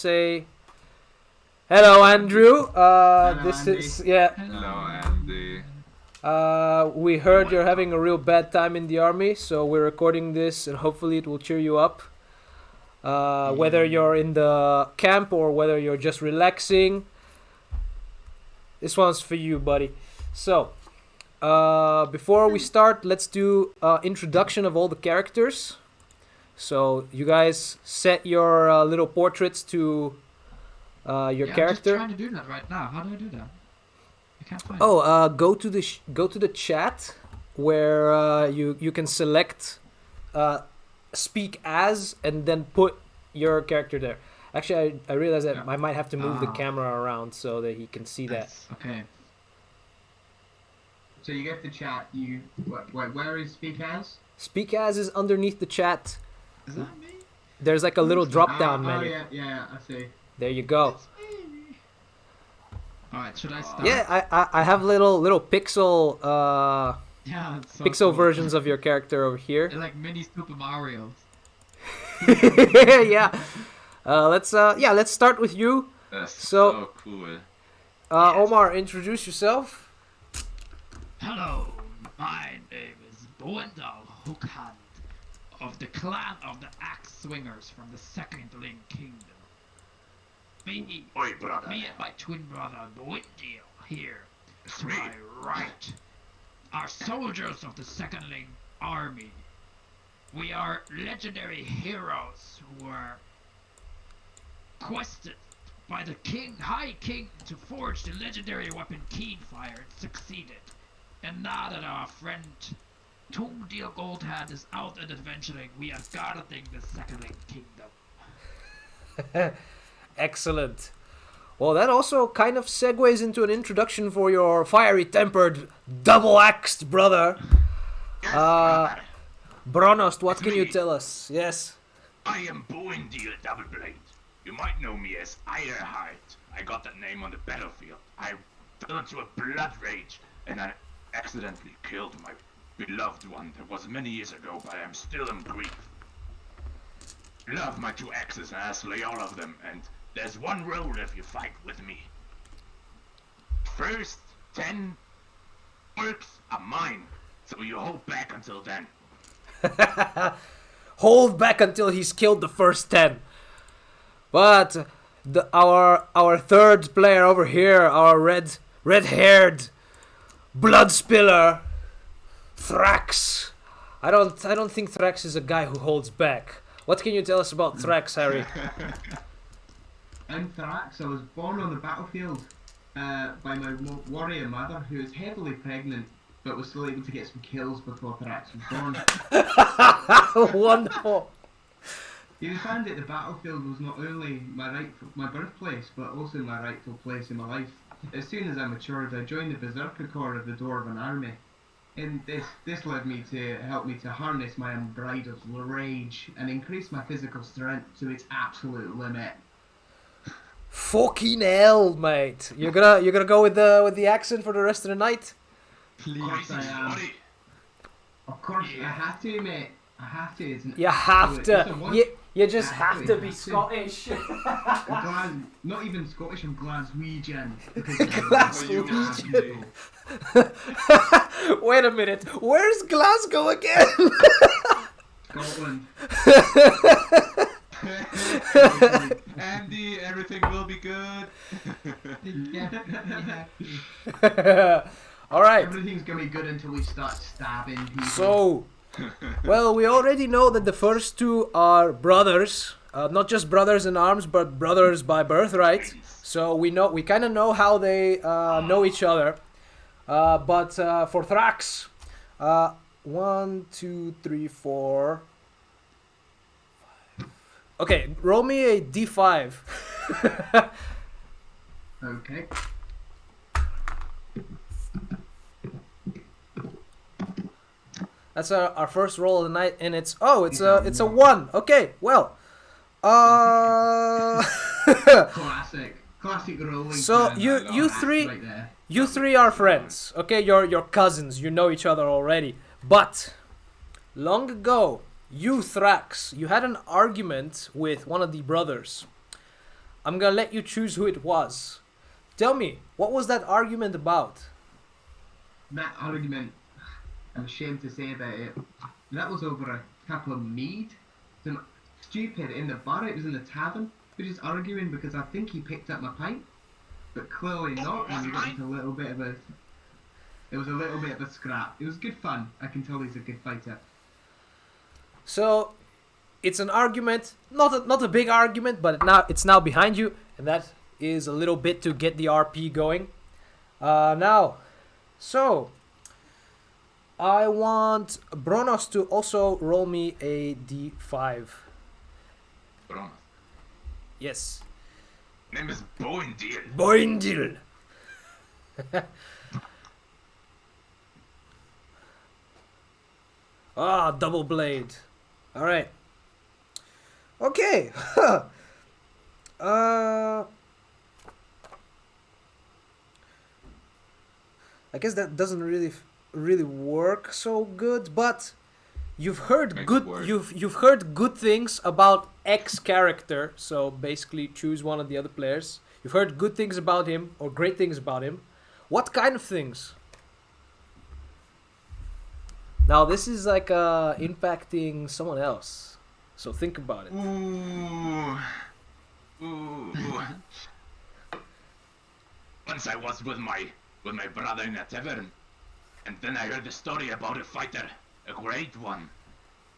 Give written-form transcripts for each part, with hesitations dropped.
say hello, Andrew. Hello, This Andy. is Hello, Andy. We heard you're having a real bad time in the army, so we're recording this, and hopefully it will cheer you up. Whether you're in the camp or whether you're just relaxing, this one's for you, buddy. So, before we start, let's do introduction of all the characters. So, you guys set your little portraits to your character. I'm just trying to do that right now. How do I do that? I can't find it. Go to the chat where you can select speak as and then put your character there. Actually, I realize that I might have to move the camera around so that he can see that. Okay. So you get the chat. Where is speak as? Speak as is underneath the chat. Is that me? There's like a little drop down menu. Yeah, I see. There you go. Alright, should I start? Yeah, I have little pixel Yeah, it's so pixel cool. versions of your character over here. They're like mini Super Mario's. Yeah. Let's start with you. That's So- so cool. Omar, introduce yourself. Hello, my name is Boendal Hookhand of the clan of the Axe Swingers from the Second Link Kingdom. Me and my twin brother Boendil here to my right are soldiers of the Second Link Army. We are legendary heroes who were quested by the High King to forge the legendary weapon Keenfire and succeeded. And now that our friend Tungdil Goldhand is out and adventuring, we are guarding the Second Link Kingdom. Excellent. Well, that also kind of segues into an introduction for your fiery-tempered, double-axed brother. Bronost, what can you tell us? Yes. I am Boendil Doubleblade. You might know me as Ironheart. I got that name on the battlefield. I fell into a blood rage and I accidentally killed my beloved one. That was many years ago, but I am still in grief. Love my two axes and I slay all of them, and there's one rule if you fight with me. First 10 orcs are mine, so you hold back until then. Hold back until he's killed the first 10. But our third player over here, our red-haired blood spiller, Thrax. I don't think Thrax is a guy who holds back. What can you tell us about Thrax, Harry? I'm Thrax. I was born on the battlefield by my warrior mother, who is heavily pregnant, but was still able to get some kills before Thrax was born. Wonderful. You found that the battlefield was not only my birthplace, but also my rightful place in my life. As soon as I matured, I joined the Berserker Corps of the Dwarven Army. And this led me to help me to harness my unbridled rage and increase my physical strength to its absolute limit. Fucking hell, mate! You're gonna go with the accent for the rest of the night? Of course I am. Buddy. Of course, I have to, mate. I have to. You have to. You just have to be have to. Scottish. Not even Scottish, I'm Glaswegian. Glaswegian. Wait a minute. Where's Glasgow again? Scotland. Andy, everything will be good. All right. Everything's gonna be good until we start stabbing people. So, well, we already know that the first two are brothers, not just brothers in arms, but brothers by birthright. So we kind of know how they know each other. But for Thrax, 1, 2, 3, 4. Okay, roll me a d5. Okay. That's our first roll of the night, and it's a 1. Okay, well, Classic rolling. so plan. you three Right there. you three are friends. Okay, you're cousins. You know each other already. But long ago, you Thrax, you had an argument with one of the brothers. I'm gonna let you choose who it was. Tell me, what was that argument about? That argument, I'm ashamed to say about it, that was over a cup of mead. Some stupid in the bar, it was in the tavern. We were just arguing because I think he picked up my pint, but clearly not, and we got into a little bit of a... It was a little bit of a scrap. It was good fun. I can tell he's a good fighter. So, it's an argument, not a big argument, but it's now behind you, and that is a little bit to get the RP going. So I want Bronos to also roll me a d5. Bronos. Yes. Name is Boindil. Boindil. Double blade. All right. Okay. I guess that doesn't really work so good, but you've heard you've heard good things about X character, so basically choose one of the other players. You've heard good things about him or great things about him. What kind of things? Now this is like impacting someone else, so think about it. Ooh. Once I was with my brother in a tavern, and then I heard a story about a fighter, a great one.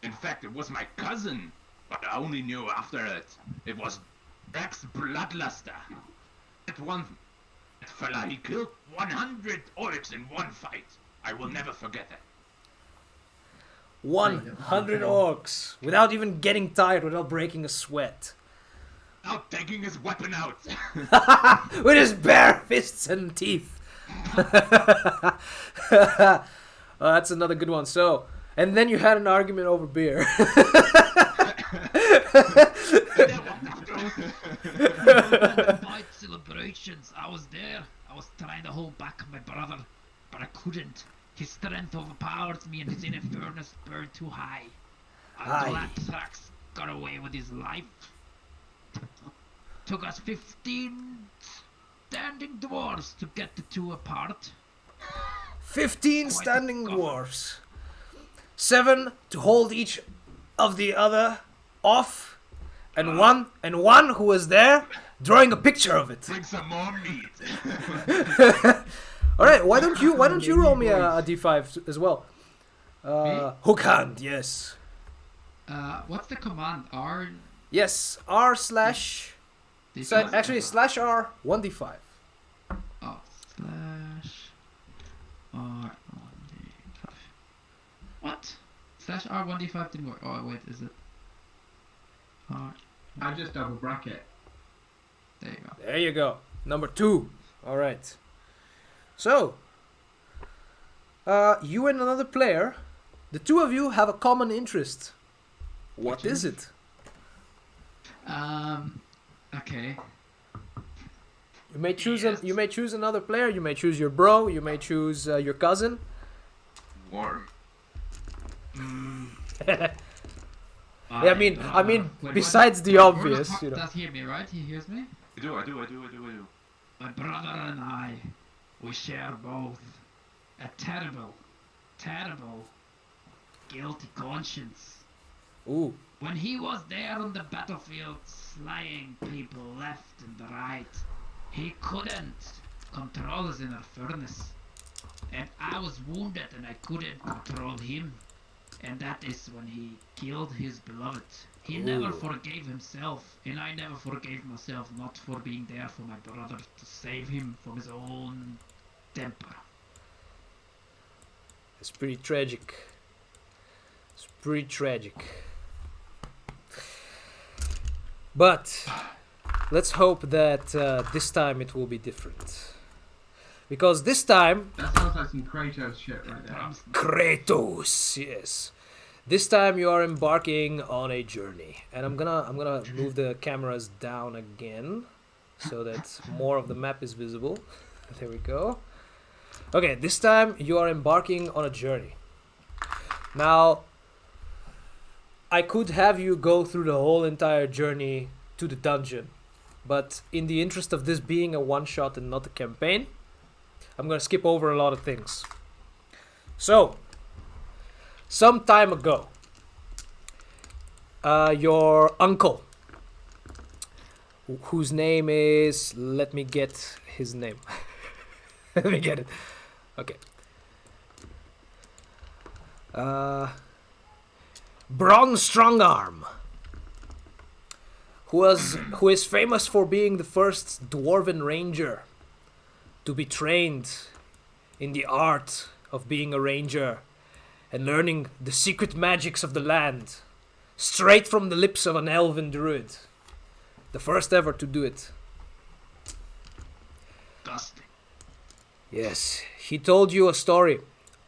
In fact, it was my cousin, but I only knew after it. It was Rex Bloodluster. That fella, he killed 100 orcs in one fight. I will never forget it. 100 orcs, without even getting tired, without breaking a sweat. Without taking his weapon out. With his bare fists and teeth. That's another good one. So, and then you had an argument over beer. Fight celebrations. I was there. I was trying to hold back my brother, but I couldn't. His strength overpowered me and his inner furnace burned too high. Glatrax got away with his life. Took us 15 standing dwarves to get the two apart. 15 standing dwarves. 7 to hold each of the other off, and one who was there drawing a picture of it. Bring some more meat. All right, why don't you roll me a d5 as well? Hook hand, yes. What's the command? R? Yes, R slash. Actually, slash R 1d5. Oh, slash R 1d5. What? Slash R 1d5 didn't work. Oh wait, is it? R. I just double bracket. There you go. There you go. Number 2. All right. So, you and another player, the two of you have a common interest. What is it? Okay. You may choose another player. You may choose your bro. You may choose your cousin. Warm. I mean, besides the obvious, you know. Does he hear me, right? He hears me. I do. My brother and I, we share both a terrible, guilty conscience. Ooh. When he was there on the battlefield slaying people left and right, he couldn't control his inner furnace. And I was wounded and I couldn't control him. And that is when he killed his beloved. He never forgave himself, and I never forgave myself not for being there for my brother to save him from his own temper. It's pretty tragic. But let's hope that this time it will be different. Because this time... That sounds like some Kratos shit right there. Kratos, yes. This time you are embarking on a journey. And I'm gonna move the cameras down again so that more of the map is visible. There we go. Okay, this time you are embarking on a journey. Now, I could have you go through the whole entire journey to the dungeon. but in the interest of this being a one-shot and not a campaign, I'm gonna skip over a lot of things. So, some time ago, your uncle, whose name is... Let me get his name. Let me get it. Okay. Bronze Strongarm, who is famous for being the first dwarven ranger to be trained in the art of being a ranger and learning the secret magics of the land straight from the lips of an elven druid. The first ever to do it. Disgusting. Yes, he told you a story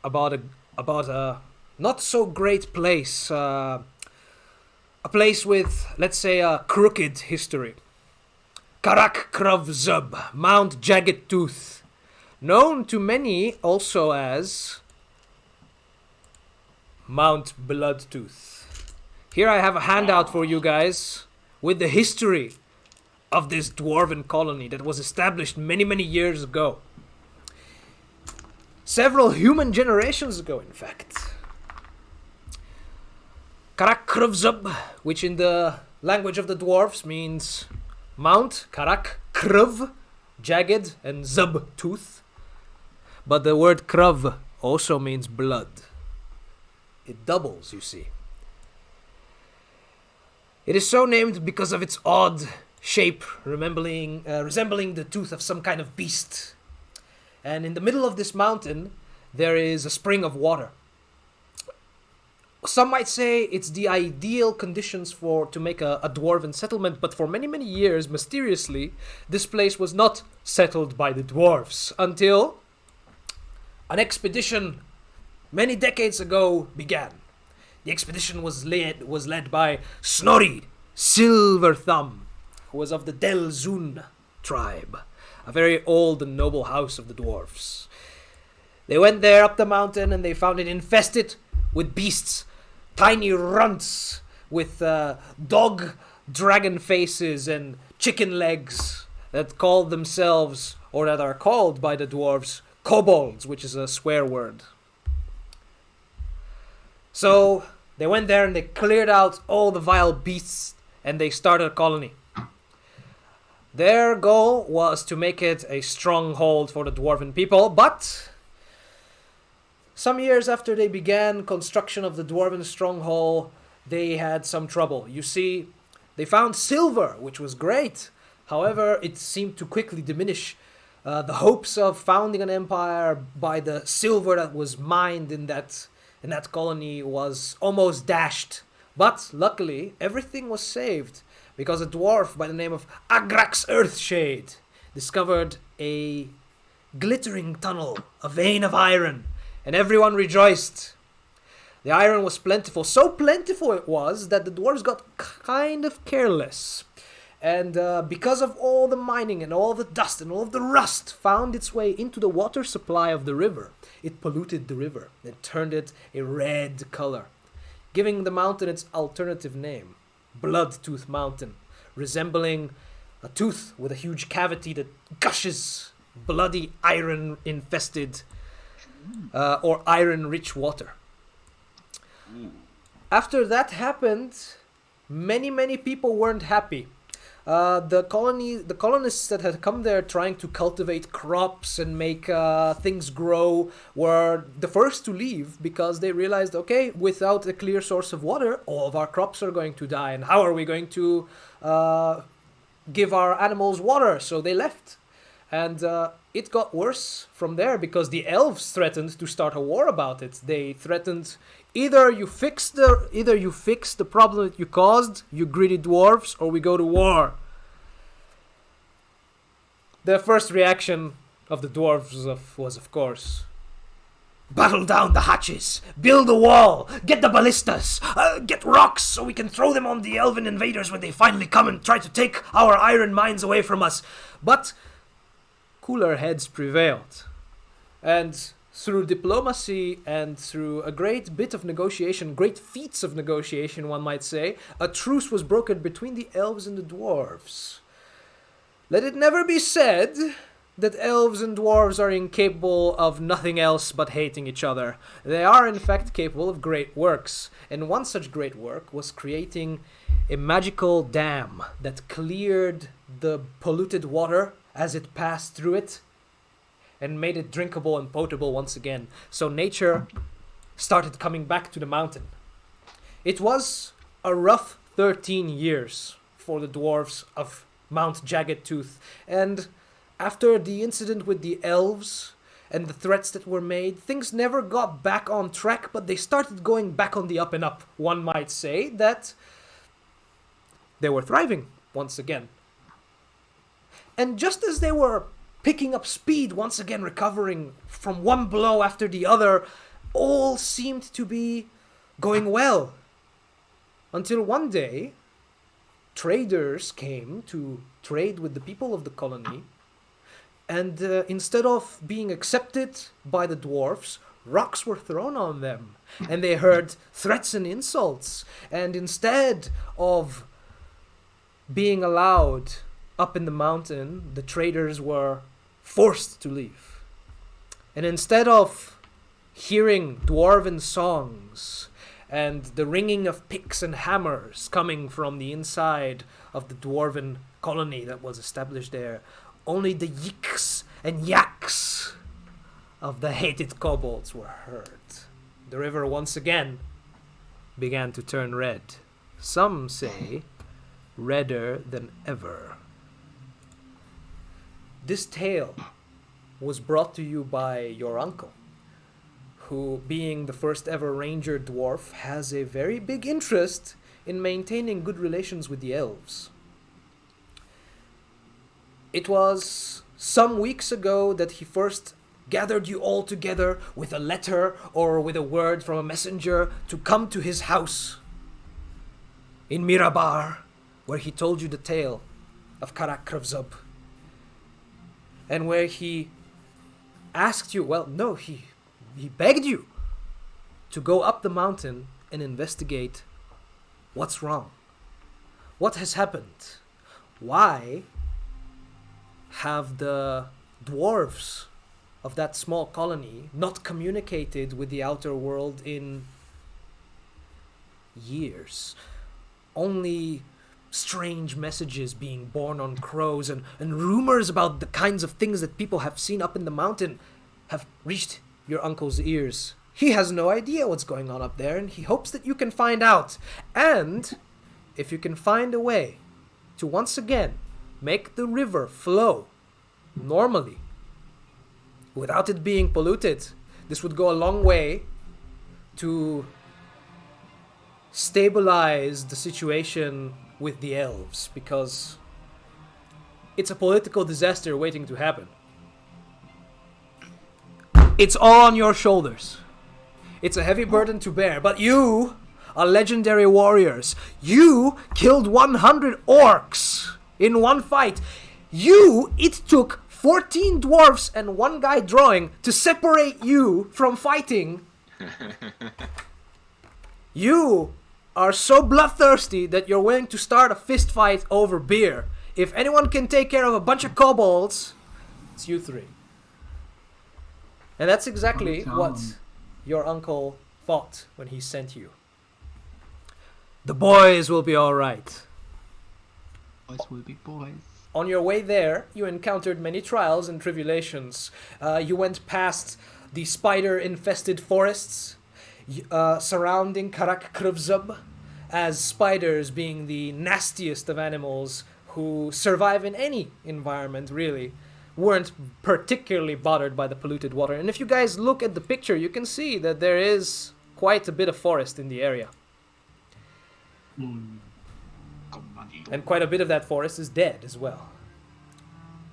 about a not so great place, a place with, let's say, a crooked history. Karak Krav Zub, Mount Jagged Tooth, known to many also as Mount Bloodtooth. Here I have a handout for you guys with the history of this dwarven colony that was established many, many years ago. Several human generations ago, in fact. Karak Krav Zub, which in the language of the dwarves means mount, Karak, Krav, jagged, and Zub, tooth. But the word Krav also means blood. It doubles, you see. It is so named because of its odd shape, resembling the tooth of some kind of beast. And in the middle of this mountain, there is a spring of water. Some might say it's the ideal conditions to make a dwarven settlement, but for many, many years, mysteriously, this place was not settled by the dwarves until an expedition many decades ago began. The expedition was led by Snorri Silverthumb, who was of the Delzun tribe, a very old and noble house of the dwarves. They went there up the mountain and they found it infested with beasts, tiny runts with dog dragon faces and chicken legs that called themselves, or that are called by the dwarves, kobolds, which is a swear word. So they went there and they cleared out all the vile beasts and they started a colony. Their goal was to make it a stronghold for the dwarven people, but some years after they began construction of the dwarven stronghold, they had some trouble. You see, they found silver, which was great. However, it seemed to quickly diminish. The hopes of founding an empire by the silver that was mined in that colony was almost dashed. But luckily, everything was saved because a dwarf by the name of Agrax Earthshade discovered a glittering tunnel, a vein of iron, and everyone rejoiced. The iron was plentiful. So plentiful it was that the dwarves got kind of careless. And because of all the mining and all the dust and all of the rust found its way into the water supply of the river, it polluted the river and turned it a red color, giving the mountain its alternative name, Bloodtooth Mountain, resembling a tooth with a huge cavity that gushes bloody iron-infested or iron-rich water. After that happened, many people weren't happy. The colonists that had come there trying to cultivate crops and make things grow were the first to leave because they realized, okay, without a clear source of water, all of our crops are going to die. And how are we going to give our animals water? So they left. And it got worse from there because the elves threatened to start a war about it. They threatened, either you fix the problem that you caused, you greedy dwarves, or we go to war. The first reaction of the dwarves was, of course, battle down the hatches, build a wall, get the ballistas, get rocks so we can throw them on the elven invaders when they finally come and try to take our iron mines away from us. But cooler heads prevailed. And through diplomacy and through a great bit of negotiation, great feats of negotiation, one might say, a truce was brokered between the elves and the dwarves. Let it never be said that elves and dwarves are incapable of nothing else but hating each other. They are in fact capable of great works, and one such great work was creating a magical dam that cleared the polluted water as it passed through it and made it drinkable and potable once again. So nature started coming back to the mountain. It was a rough 13 years for the dwarves of Mount Jagged Tooth, and after the incident with the elves and the threats that were made, things never got back on track, but they started going back on the up and up. One might say that they were thriving once again. And just as they were picking up speed, once again recovering from one blow after the other, all seemed to be going well. Until one day, traders came to trade with the people of the colony, and instead of being accepted by the dwarfs, rocks were thrown on them, and they heard threats and insults, and instead of being allowed up in the mountain, the traders were forced to leave. And instead of hearing dwarven songs and the ringing of picks and hammers coming from the inside of the dwarven colony that was established there, only the yicks and yaks of the hated kobolds were heard. The river once again began to turn red. Some say redder than ever. This tale was brought to you by your uncle, who, being the first ever ranger dwarf, has a very big interest in maintaining good relations with the elves. It was some weeks ago that he first gathered you all together with a letter or with a word from a messenger to come to his house in Mirabar, where he told you the tale of Karak Kravzub, and where he asked you, well, no, he begged you to go up the mountain and investigate what's wrong. What has happened? Why have the dwarves of that small colony not communicated with the outer world in years? Only strange messages being borne on crows and rumors about the kinds of things that people have seen up in the mountain have reached your uncle's ears. He has no idea what's going on up there, and he hopes that you can find out. And if you can find a way to once again make the river flow normally without it being polluted, this would go a long way to stabilize the situation with the elves, because it's a political disaster waiting to happen. It's all on your shoulders. It's a heavy burden to bear, but you are legendary warriors. You killed 100 orcs in one fight. It took 14 dwarfs and one guy drawing to separate you from fighting. You are so bloodthirsty that you're willing to start a fist fight over beer. If anyone can take care of a bunch of kobolds, it's you three. And that's exactly what your uncle thought when he sent you. The boys will be all right. Boys will be boys. On your way there, you encountered many trials and tribulations. You went past the spider-infested forests surrounding Karak Kruvzub, as spiders being the nastiest of animals who survive in any environment, really, weren't particularly bothered by the polluted water. And if you guys look at the picture, you can see that there is quite a bit of forest in the area. And quite a bit of that forest is dead as well.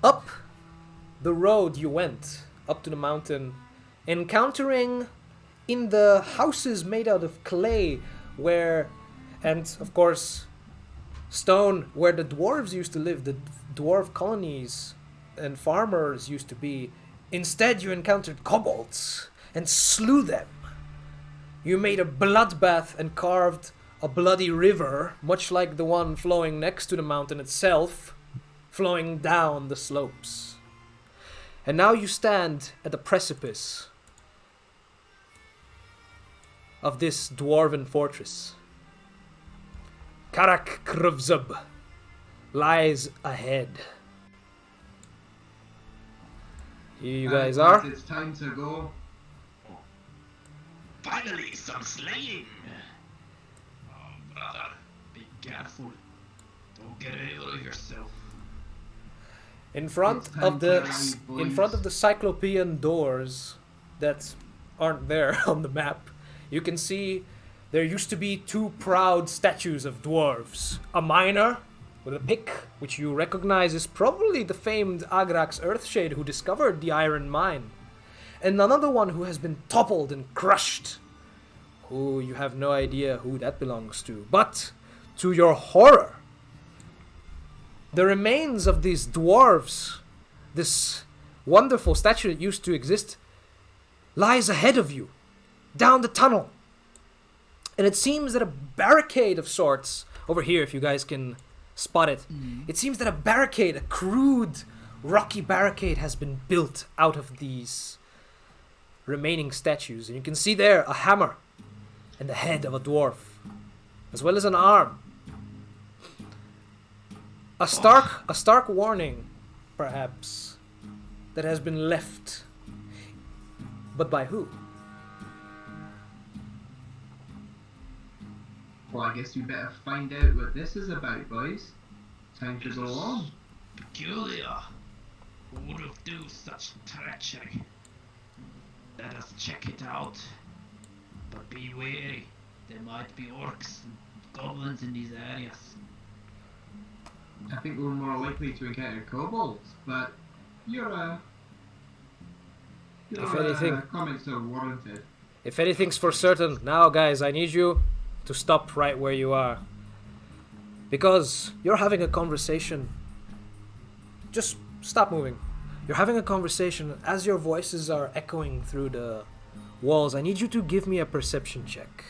Up the road you went, up to the mountain, encountering in the houses made out of clay, and of course stone, where the dwarves used to live, the dwarf colonies and farmers used to be. Instead, you encountered kobolds and slew them. You made a bloodbath and carved a bloody river, much like the one flowing next to the mountain itself, flowing down the slopes. And now you stand at the precipice of this dwarven fortress. Karak Kruvzub lies ahead. Here you guys are. It's time to go. Finally, some slaying! Oh, brother, be careful. Don't get ahead of yourself. In front It's time of to the ride, in boys. front of the cyclopean doors that aren't there on the map, you can see there used to be two proud statues of dwarves. A miner with a pick, which you recognize is probably the famed Agrax Earthshade who discovered the iron mine. And another one who has been toppled and crushed, who you have no idea who that belongs to. But, to your horror, the remains of these dwarves, this wonderful statue that used to exist, lies ahead of you, down the tunnel. And it seems that a barricade of sorts, over here if you guys can spot it, it seems that a barricade, a crude, rocky barricade has been built out of these remaining statues. And you can see there a hammer and the head of a dwarf, as well as an arm. A stark warning, perhaps, that has been left. But by who? Well, I guess we better find out what this is about, boys. Time to go on. Peculiar. Who would have do such treachery? Let us check it out. But be wary. There might be orcs and goblins in these areas. I think we're more likely to encounter kobolds, but your If anything- comments are warranted. If anything's for certain, now guys, I need you to stop right where you are. Because you're having a conversation. Just stop moving. You're having a conversation as your voices are echoing through the walls. I need you to give me a perception check.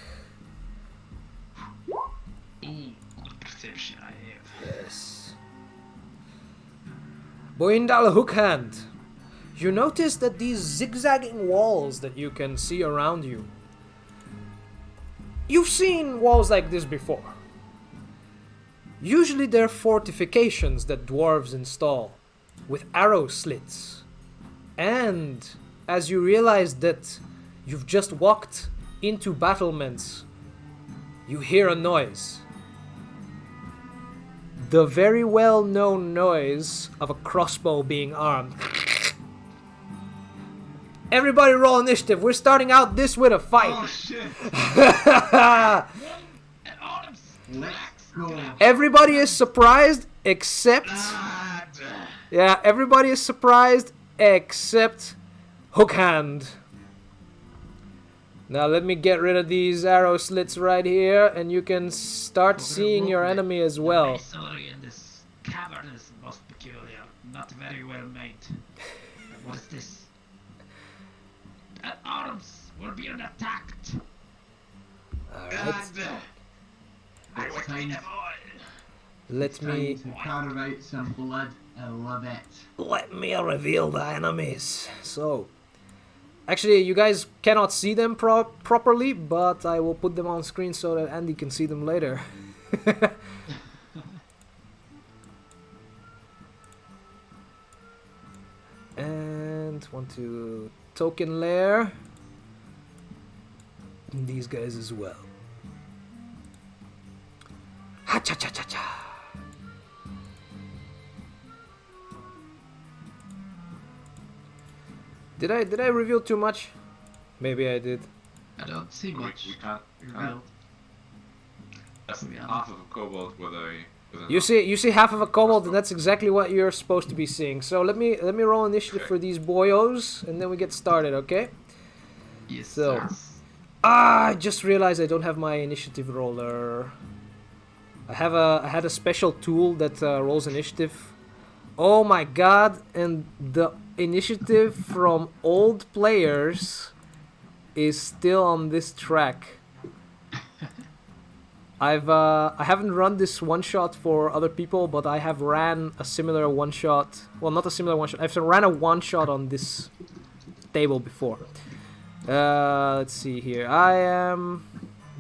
Ooh, good perception I have. Yes. Boindal Hookhand, you notice that these zigzagging walls that you can see around you, you've seen walls like this before. Usually they're fortifications that dwarves install with arrow slits. And as you realize that you've just walked into battlements, you hear a noise. The very well-known noise of a crossbow being armed. Everybody roll initiative. We're starting out this with a Oh fight. shit! And Autumn's Let's go. Everybody is surprised except... Lad! Yeah, everybody is surprised except Hookhand. Now let me get rid of these arrow slits right here, and you can start seeing your enemy as well. masonry in this cavern is most peculiar. Not very well made. What is this? Arms! We're being attacked! Alright, Lad! I It's was time. made of oil! let me Time to carve out some blood. I love it. reveal the enemies. So, actually, you guys cannot see them properly, but I will put them on screen so that Andy can see them later. And want to token layer. And these guys as well. Ha cha cha cha cha. Did I reveal too much? Maybe I did. I don't see We much. can't. Revealed. That's To be honest. half of a kobold with a. You see half of a kobold, and that's exactly what you're supposed to be seeing. So let me roll initiative for these boyos, and then we get started, okay? Yes, So- sir. I just realized I don't have my initiative roller. I had a special tool that rolls initiative. Oh my god! And the initiative from old players is still on this track. I haven't run this one shot for other people, but I have ran a similar one shot. Well, not a similar one shot. I've ran a one shot on this table before. Let's see here. I am.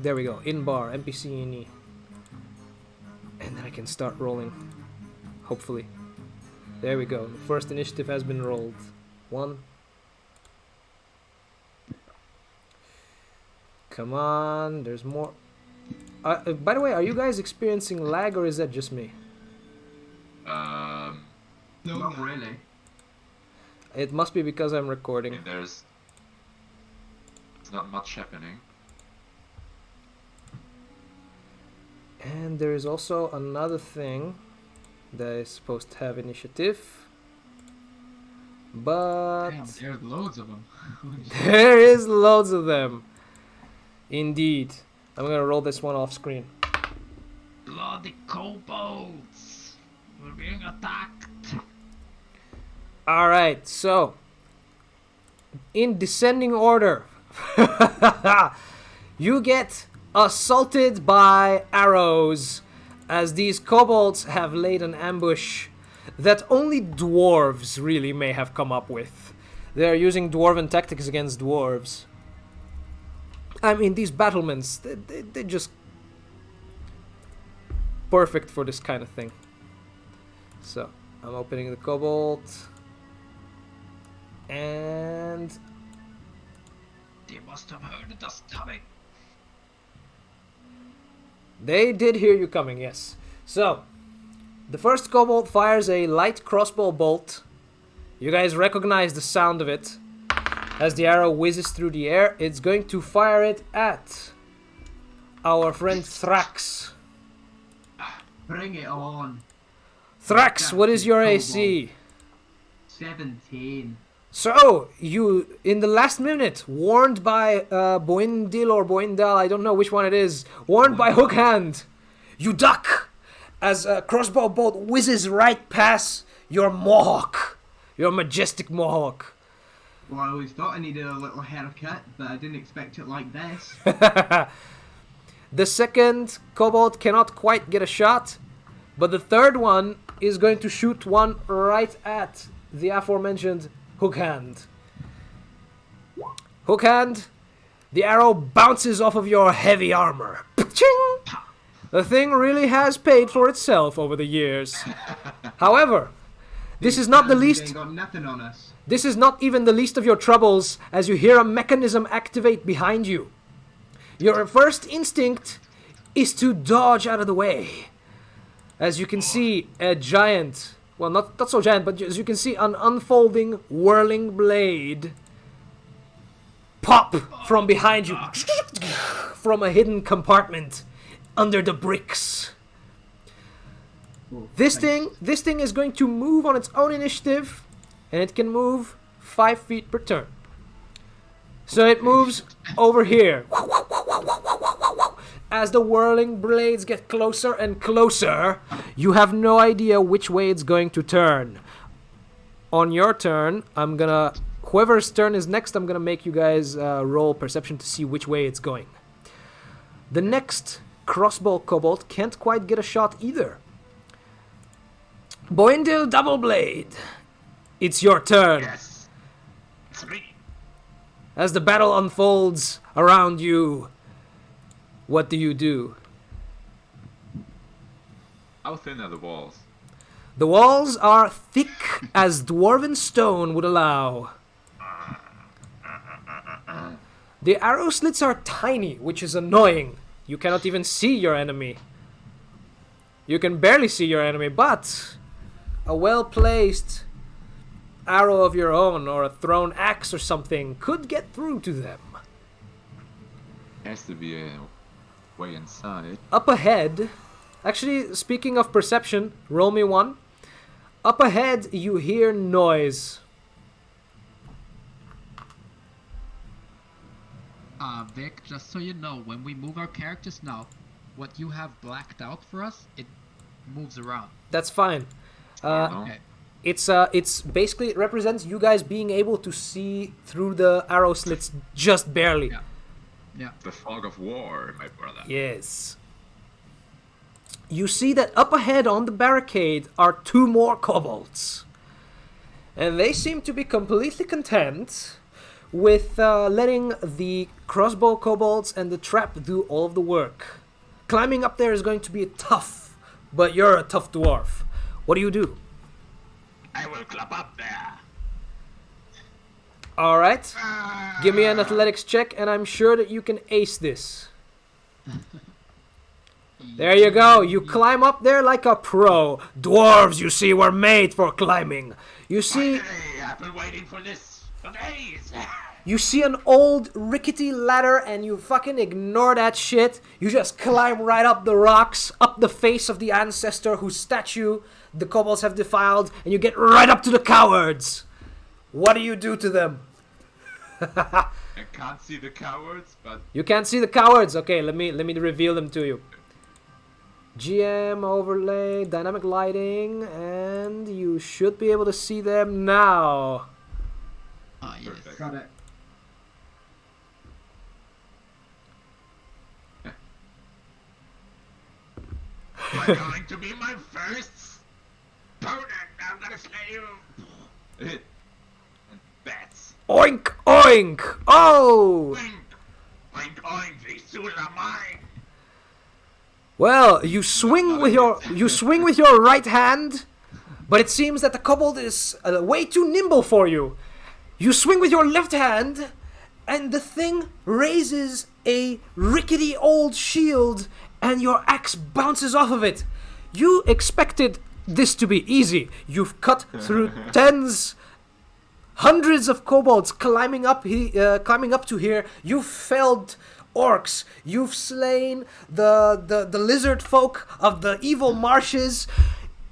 There we go. In bar, NPC in E, and then I can start rolling. Hopefully. There we go. The first initiative has been rolled. 1. Come on. There's more. By the way, are you guys experiencing lag or is that just me? No, Not really. It must be because I'm recording. there's not much happening. And there is also another thing that is supposed to have initiative. But Damn, there's loads of them. there is loads of them. Indeed. I'm gonna roll this one off screen. Bloody kobolds! We're being attacked. Alright, so in descending order, you get assaulted by arrows as these kobolds have laid an ambush that only dwarves really may have come up with. They are using dwarven tactics against dwarves. I mean, these battlements, they're just perfect for this kind of thing. So, I'm opening the kobold. And They must have heard us coming. they did hear you coming, yes. So, the first kobold fires a light crossbow bolt. You guys recognize the sound of it. As the arrow whizzes through the air, it's going to fire it at our friend Thrax. Bring it on. Thrax, what is your AC? 17. So, you, in the last minute, warned by Boindil or Boindal, I don't know which one it is, warned by Hookhand, you duck as a crossbow bolt whizzes right past your mohawk, your majestic mohawk. Well, I always thought I needed a little haircut, but I didn't expect it like this. The second kobold cannot quite get a shot, but the third one is going to shoot one right at the aforementioned Hookhand. Hookhand, the arrow bounces off of your heavy armor. Ching! The thing really has paid for itself over the years. However, this is not the They least. ain't got nothing on us. This is not even the least of your troubles, as you hear a mechanism activate behind you. Your first instinct is to dodge out of the way. As you can see, a giant, well, not so giant, but as you can see, an unfolding, whirling blade pop from behind you, from a hidden compartment under the bricks. Oh, This thanks. thing is going to move on its own initiative, and it can move 5 feet per turn. So it moves over here. As the whirling blades get closer and closer, you have no idea which way it's going to turn. On your turn, whoever's turn is next, I'm gonna make you guys roll perception to see which way it's going. The next crossbow kobold can't quite get a shot either. Boindil Doubleblade, it's your turn. Yes. It's me. As the battle unfolds around you, what do you do? How thin are the walls? The walls are thick as dwarven stone would allow. The arrow slits are tiny, which is annoying. You cannot even see your enemy. You can barely see your enemy, but a well-placed arrow of your own or a thrown axe or something could get through to them. Has to be a way inside. Up ahead, actually, speaking of perception, roll me one. Up ahead, you hear noise. Vic, just so you know, when we move our characters now, what you have blacked out for us, it moves around. That's fine. No? Okay. It's basically, it represents you guys being able to see through the arrow slits just barely. Yeah. Yeah. The fog of war, my brother. Yes. you see that up ahead on the barricade are 2 more kobolds. And they seem to be completely content with letting the crossbow kobolds and the trap do all of the work. Climbing up there is going to be tough, but you're a tough dwarf. What do you do? I will climb up there. Alright, give me an athletics check and I'm sure that you can ace this. There you go, you climb up there like a pro. Dwarves, you see, were made for climbing. You see... Hey, I've been waiting for this for days. You see an old rickety ladder and you fucking ignore that shit. You just climb right up the rocks, up the face of the ancestor whose statue the kobolds have defiled, and you get right up to the cowards. What do you do to them? I can't see the cowards, but You can't see the cowards. Okay, let me reveal them to you. GM overlay, dynamic lighting, and you should be able to see them now. Ah, yes. perfect. Got it. You're going to be my first opponent. I'm gonna slay you. Hit. And bats. Oink, oink. Oh! Oink, oink, oink. These tools are mine. Well, you swing with your right hand, but it seems that the kobold is way too nimble for you. You swing with your left hand, and the thing raises a rickety old shield, and your axe bounces off of it. You expected this to be easy. You've cut through hundreds of kobolds climbing up to here. You've felled orcs. You've slain the lizard folk of the evil marshes.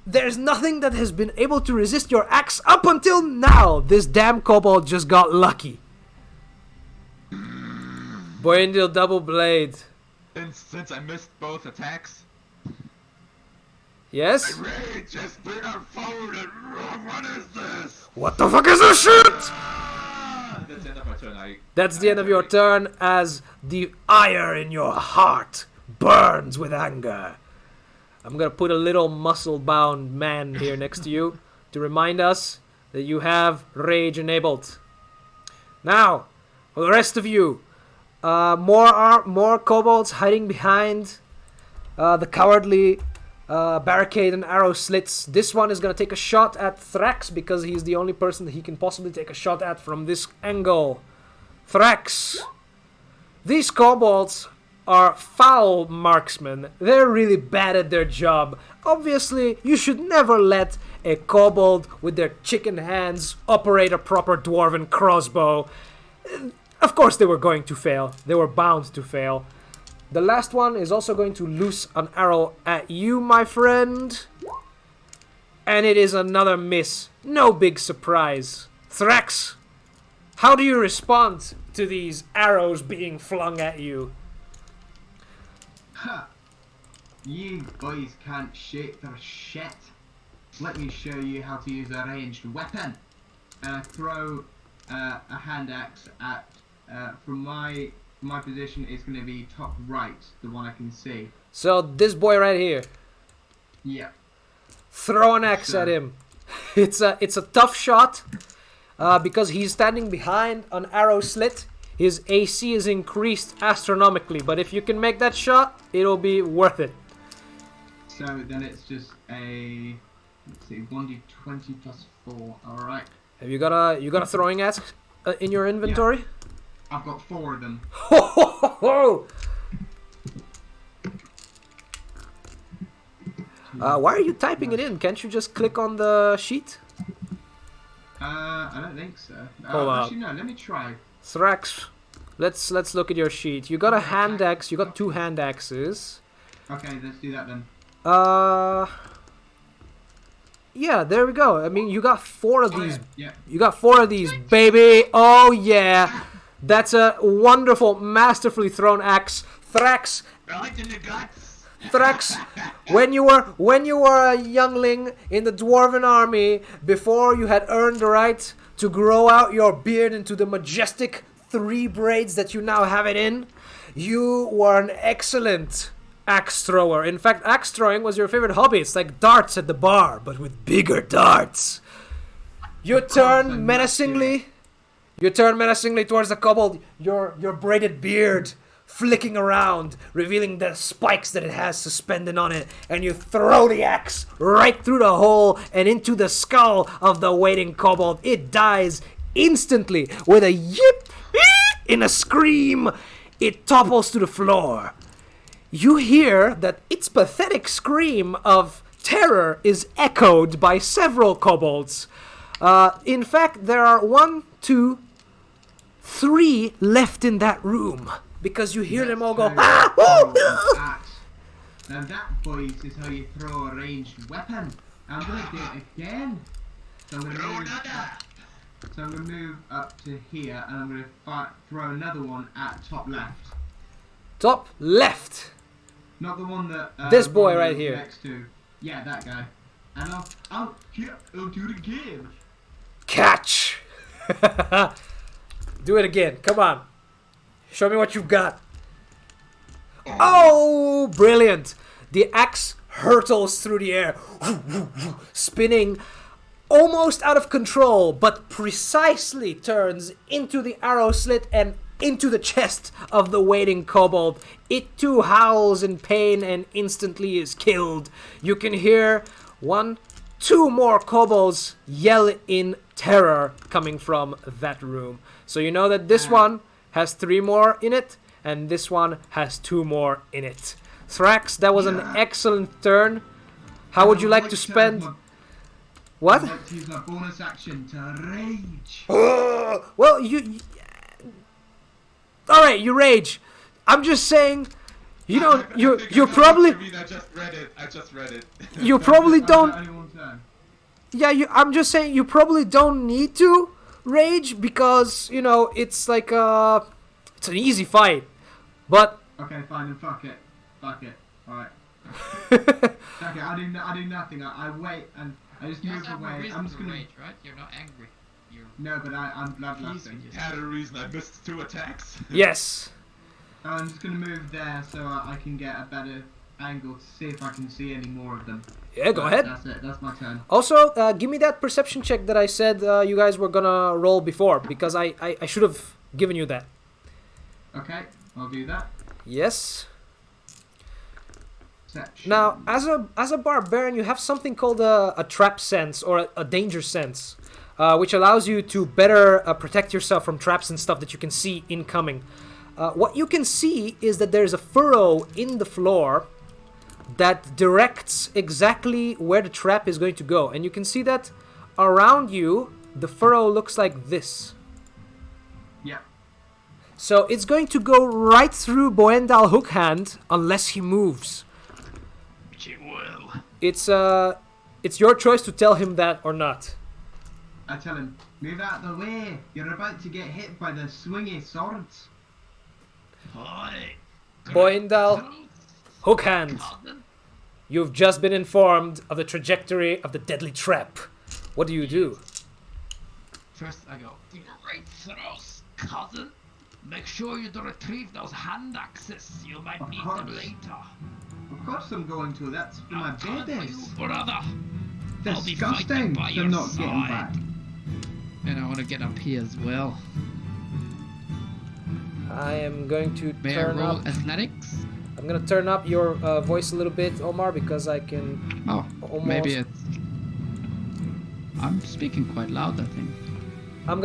There's nothing that has been able to resist your axe up until now. This damn kobold just got lucky. Boindil double blade. Since I missed both attacks, Yes? Rage has been unfolded. What is this? What the fuck is this shit? that's the end of my turn. That's the end of your turn as the ire in your heart burns with anger. I'm gonna put a little muscle-bound man here next to you to remind us that you have rage enabled. Now, for the rest of you, more kobolds hiding behind the cowardly barricade and arrow slits. This one is gonna take a shot at Thrax because he's the only person that he can possibly take a shot at from this angle. Thrax, these kobolds are foul marksmen. They're really bad at their job. Obviously, you should never let a kobold with their chicken hands operate a proper dwarven crossbow. Of course they were going to fail. They were bound to fail. The last one is also going to loose an arrow at you, my friend. And it is another miss. No big surprise. Thrax, how do you respond to these arrows being flung at you? Ha! You boys can't shoot for shit. Let me show you how to use a ranged weapon. And I throw a hand axe at, from my position, it's going to be top right, the one I can see. So this boy right here, Yeah. throw an axe at him. It's a tough shot because he's standing behind an arrow slit. His AC is increased astronomically, but if you can make that shot, it'll be worth it. So then it's just a, let's see, 1d20 plus 4. Alright. Have you got a throwing axe in your inventory? I've got 4 of them. Ho ho ho ho! Why are you typing it in? Can't you just click on the sheet? I don't think so. Hold on. Actually, no, let me try. Thrax, let's look at your sheet. You got a hand axe. You got 2 hand axes. Okay, let's do that then. Yeah, there we go. I mean, you got 4 of these. Yeah. You got 4 of these, baby. Oh yeah, that's a wonderful, masterfully thrown axe. Thrax, Right in the guts. Thrax, when you were a youngling in the dwarven army, before you had earned the right to grow out your beard into the majestic 3 braids that you now have it in, you were an excellent axe thrower. In fact, axe throwing was your favorite hobby. It's like darts at the bar, but with bigger darts. You turn menacingly. You turn menacingly towards the kobold. Your braided beard flicking around, revealing the spikes that it has suspended on it, and you throw the axe right through the hole and into the skull of the waiting kobold. It dies instantly with a yip in a scream. It topples to the floor. You hear that its pathetic scream of terror is echoed by several kobolds. In fact, there are 1, 2, 3 left in that room. Because you hear them all go, ah! Now that, boys, is how you throw a ranged weapon. I'm going to do it again. So I'm going to move up to here, and I'm going to throw another one at top left. Top left. Not the one that... this boy right here. Next to. Yeah, that guy. And I'll do it again. Catch! Do it again. Come on. Show me what you've got. Oh, brilliant. The axe hurtles through the air, spinning almost out of control, but precisely turns into the arrow slit and into the chest of the waiting kobold. It too howls in pain and instantly is killed. You can hear 1, 2 more kobolds yell in terror coming from that room. So you know that this one has 3 more in it, and this one has 2 more in it. Thrax, that was an excellent turn. How would you like to spend... What? I'd like to use my bonus action to rage. Well, you... Alright, you rage. I'm just saying... You know, you're probably... I just read it. You probably don't... Only one turn. Yeah, I'm just saying you probably don't need to rage because, you know, it's like it's an easy fight. But okay, fine, then fuck it. Alright. Okay, I do nothing. I wait and I just move away. I'm just gonna rage, right? You're not angry. You're no, but I'm bloodlusting. Had a reason I missed 2 attacks. yes. I'm just gonna move there so I can get a better angle to see if I can see any more of them. Yeah, go ahead. That's it. That's my turn. Also, give me that perception check that I said you guys were gonna roll before, because I should have given you that. Okay, I'll do that. Yes. Perception. Now, as a barbarian, you have something called a trap sense or a danger sense, which allows you to better protect yourself from traps and stuff that you can see incoming. What you can see is that there's a furrow in the floor that directs exactly where the trap is going to go. And you can see that around you, the furrow looks like this. Yeah. So it's going to go right through Boendal Hookhand unless he moves. which it will. It's your choice to tell him that or not. I tell him, move out the way. You're about to get hit by the swingy swords. Oi. Boendal Hookhand, Cousin. you've just been informed of the trajectory of the deadly trap. What do you do? First I go, great throws, cousin. Make sure you don't retrieve those hand axes. You might Of need course. them later. Of course I'm going to. That's for my I'm coming for you, babies. brother. I'll be fighting Disgusting. by They're your not getting side. back. And I want to get up here as well. I am going to May I turn roll up. athletics? I'm gonna turn up your voice a little bit, Omar, because I can Oh, almost. maybe it's... I'm speaking quite loud, I think. I'm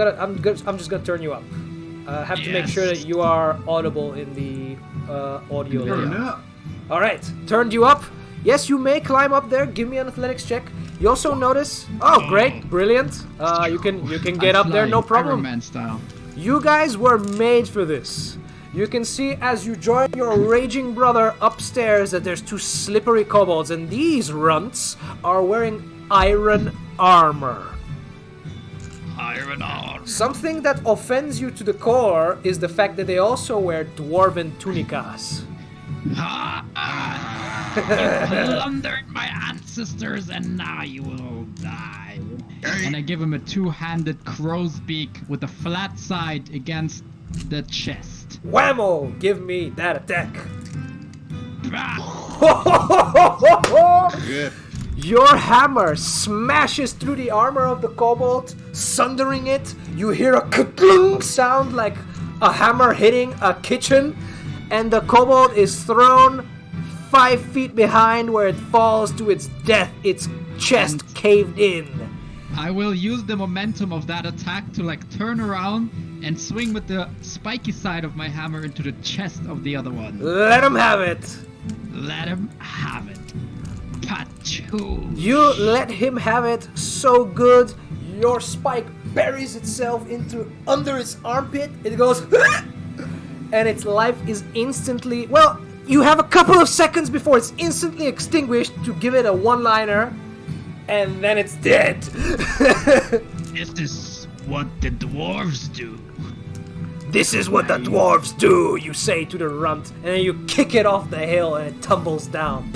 just gonna turn you up. I have to make sure that you are audible in the audio You're layout. not. All right, turned you up. Yes, you may climb up there. Give me an athletics check. You also notice. Oh, great, brilliant. You can get up there, no problem. Iron Man style. You guys were made for this. You can see as you join your raging brother upstairs that there's 2 slippery kobolds, and these runts are wearing iron armor. Iron arm. Something that offends you to the core is the fact that they also wear dwarven tunicas. You plundered my ancestors and now you will all die. And I give him a 2-handed crow's beak with a flat side against the chest. Whammo! Give me that attack. Good. Your hammer smashes through the armor of the kobold, sundering it. You hear a ka-clunk sound like a hammer hitting a kitchen, and the kobold is thrown 5 feet behind where it falls to its death, its chest caved in. I will use the momentum of that attack to turn around and swing with the spiky side of my hammer into the chest of the other one. Let him have it. Let him have it. Pachoo. You let him have it so good, your spike buries itself under its armpit. It goes, and its life is instantly. Well, you have a couple of seconds before it's instantly extinguished to give it a one-liner, and then it's dead. Is this what the dwarves do? This is what the dwarves do, you say to the runt, and then you kick it off the hill and it tumbles down.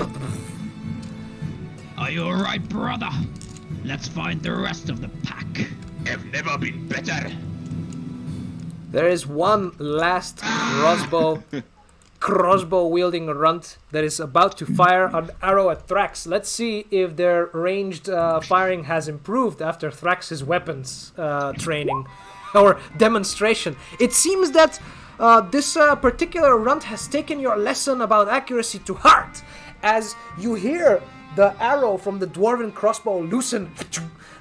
Are you alright, brother? Let's find the rest of the pack. I've never been better. There is one last crossbow wielding runt that is about to fire an arrow at Thrax. Let's see if their ranged firing has improved after Thrax's weapons training or demonstration. It seems that this particular runt has taken your lesson about accuracy to heart, as you hear the arrow from the dwarven crossbow loosen,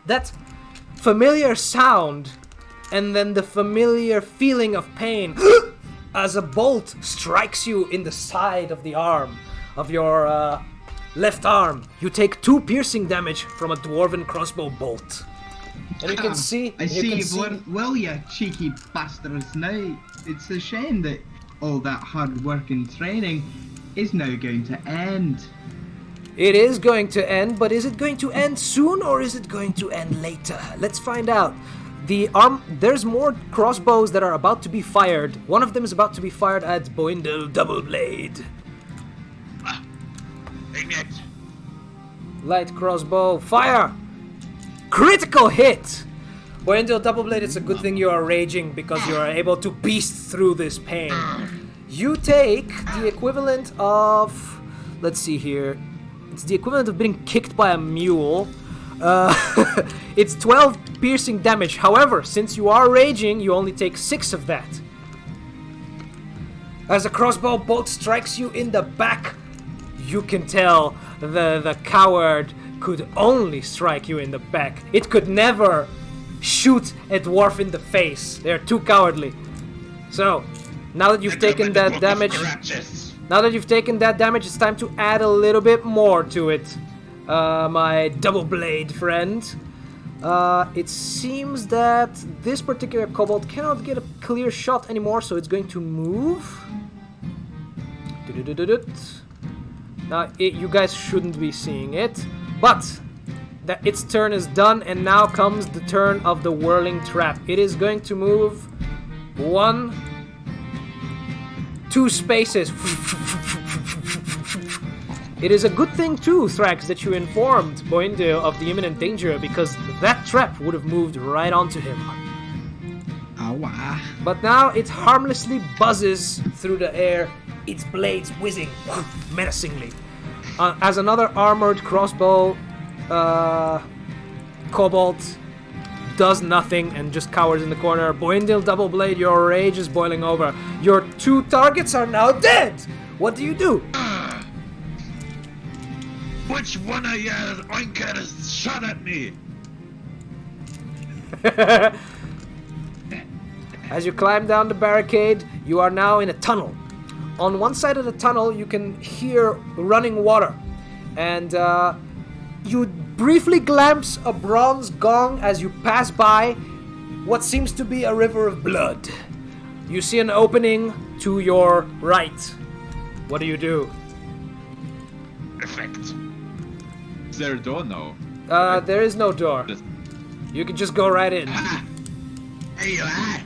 that familiar sound, and then the familiar feeling of pain as a bolt strikes you in the side of the arm, of your left arm. You take 2 piercing damage from a dwarven crossbow bolt. And you can see... I see you've learned well, you cheeky bastards. Now, it's a shame that all that hard work and training is now going to end. It is going to end, but is it going to end soon or is it going to end later? Let's find out. There's more crossbows that are about to be fired. One of them is about to be fired at Boindel Doubleblade. Ignite. Light crossbow, fire! Critical hit! Boindel Doubleblade, it's a good thing you are raging because you are able to beast through this pain. You take the equivalent of... Let's see here. It's the equivalent of being kicked by a mule. It's 12 piercing damage. However, since you are raging, you only take 6 of that. As a crossbow bolt strikes you in the back, you can tell the coward could only strike you in the back. It could never shoot a dwarf in the face. They're too cowardly. So, now that you've taken that damage... Now that you've taken that damage, it's time to add a little bit more to it, my double blade friend. It seems that this particular kobold cannot get a clear shot anymore, so it's going to move. Now, you guys shouldn't be seeing it, but its turn is done, and now comes the turn of the whirling trap. It is going to move 2 spaces. It is a good thing too, Thrax, that you informed Boindale of the imminent danger, because that trap would have moved right onto him. Ow. But now it harmlessly buzzes through the air, its blades whizzing menacingly. As another armored crossbow kobold does nothing and just cowers in the corner. Boindale Doubleblade, your rage is boiling over. Your 2 targets are now dead! What do you do? Which one of you oinkers shot at me? As you climb down the barricade, you are now in a tunnel. On one side of the tunnel, you can hear running water. And you briefly glimpse a bronze gong as you pass by what seems to be a river of blood. You see an opening to your right. What do you do? Perfect. Is there a door? No. There is no door. You can just go right in. There you are.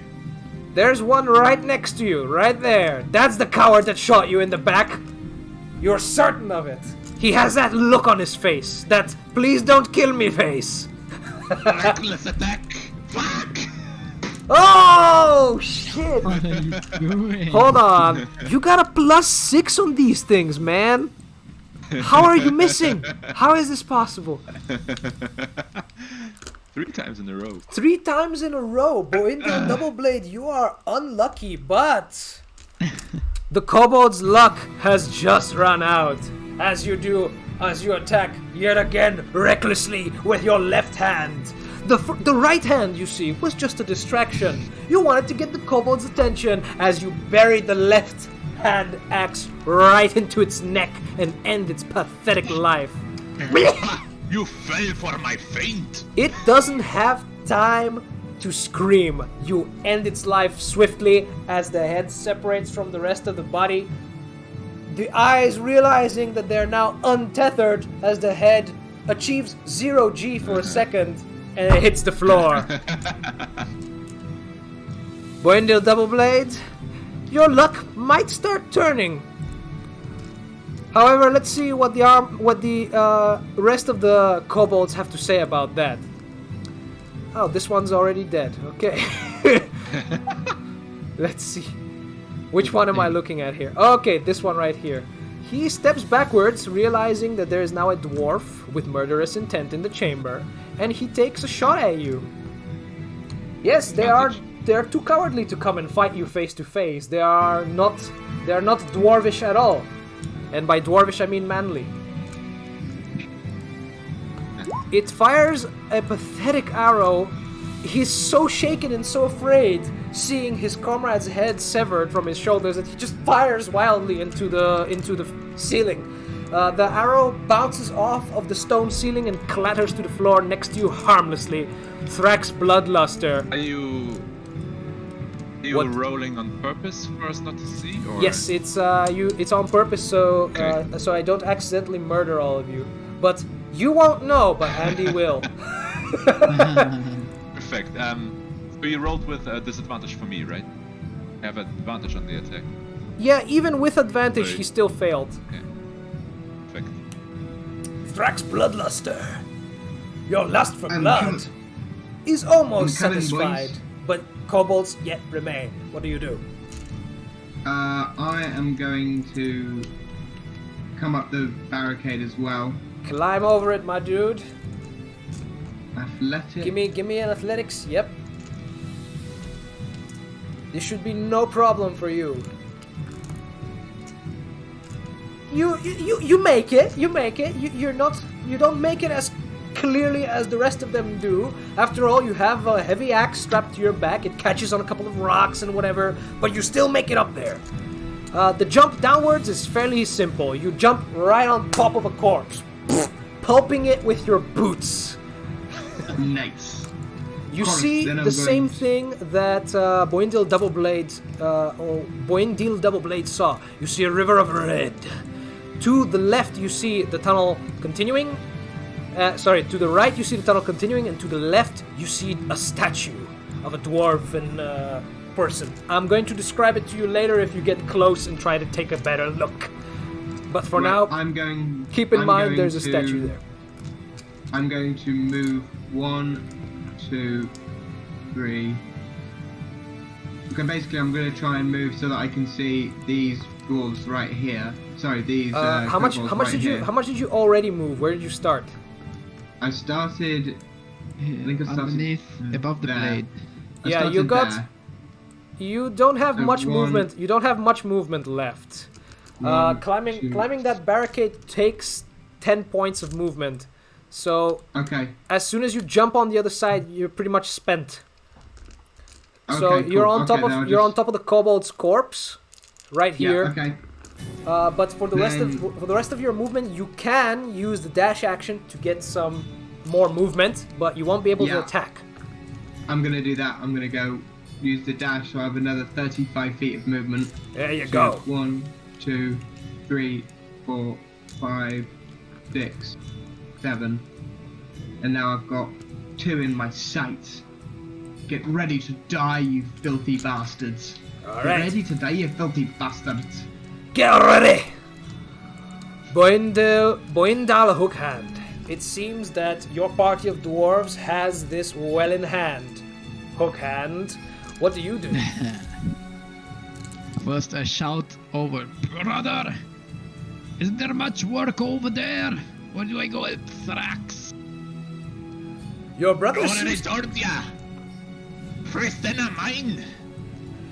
There's one right next to you, right there. That's the coward that shot you in the back. You're certain of it. He has that look on his face, that please don't kill me face. Reckless attack. Fuck. Oh shit! What are you doing? Hold on. You got a +6 on these things, man. How are you missing? How is this possible? 3 times in a row. 3 times in a row, Boindel Double Blade, you are unlucky, but the kobold's luck has just run out. As you attack yet again recklessly with your left hand. The right hand, you see, was just a distraction. You wanted to get the kobold's attention as you buried the left hand axe right into its neck and end its pathetic life. You fell for my feint. It doesn't have time to scream. You end its life swiftly as the head separates from the rest of the body. The eyes realizing that they're now untethered as the head achieves 0 G for a second and it hits the floor. Boindel Double Blade, your luck might start turning. However, let's see what the rest of the kobolds have to say about that. Oh, this one's already dead. Okay. Let's see. Which one am I looking at here? Okay, this one right here. He steps backwards, realizing that there is now a dwarf with murderous intent in the chamber, and he takes a shot at you. Yes, they are too cowardly to come and fight you face to face. They are not dwarvish at all. And by dwarvish I mean manly. It fires a pathetic arrow. He's so shaken and so afraid, seeing his comrade's head severed from his shoulders, that he just fires wildly into the ceiling. The arrow bounces off of the stone ceiling and clatters to the floor next to you harmlessly. Thrax Bloodluster. Are you What? rolling on purpose for us not to see? Or? Yes, it's on purpose, so Okay. so I don't accidentally murder all of you. But you won't know, but Andy will. Perfect. So you rolled with disadvantage for me, right? I have advantage on the attack. Yeah, even with advantage, Right. he still failed. Okay. Perfect. Thrax Bloodluster, your lust for I'm blood coming. is almost I'm coming, satisfied, boys. but kobolds yet remain. What do you do? I am going to come up the barricade as well. Climb over it, my dude. Athletic. Give me an athletics. Yep. This should be no problem for you. You make it. You make it. You don't make it as clearly as the rest of them do. After all, you have a heavy axe strapped to your back. It catches on a couple of rocks and whatever, but you still make it up there. The jump downwards is fairly simple. You jump right on top of a corpse, pulping it with your boots. Nice. You Of course, see then I'm the going same to- thing that Boindel Double Blade saw. You see a river of red. To the left, you see the tunnel continuing. To the right, you see the tunnel continuing, and to the left, you see a statue of a dwarven person. I'm going to describe it to you later if you get close and try to take a better look. But for Well, now, I'm going. keep in I'm mind going there's a to- statue there. I'm going to move 1, 2, 3. Okay, basically, I'm going to try and move so that I can see these dwarves right here. Sorry, these. How much kobolds right here. how much did you already move? Where did you start? I started. I think I started Underneath, above the there. blade. I Yeah, started you got- there. You don't have There's much one- movement. You don't have much movement left. One, Climbing two. that barricade takes 10 points of movement. So Okay. as soon as you jump on the other side, you're pretty much spent. So Okay, you're cool. on top Okay, of then I'll you're on just- top of the kobold's corpse, right Yeah. here. Okay. But for the rest Then- of your movement, you can use the dash action to get some more movement, but you won't be able to Yeah. attack. I'm gonna do that. I'm gonna go use the dash, so I have another 35 feet of movement. There you So go. 1, 2, 3, 4, 5, 6, 7. And now I've got 2 in my sights. Get ready to die, you filthy bastards. All Get right. ready to die, you filthy bastards. Get ready! Boindal Hookhand. It seems that your party of dwarves has this well in hand. Hookhand, What do you do? First I shout over, brother, isn't there much work over there? Or do I go help Thrax? Your brother What I seems... told ya! First then of mine!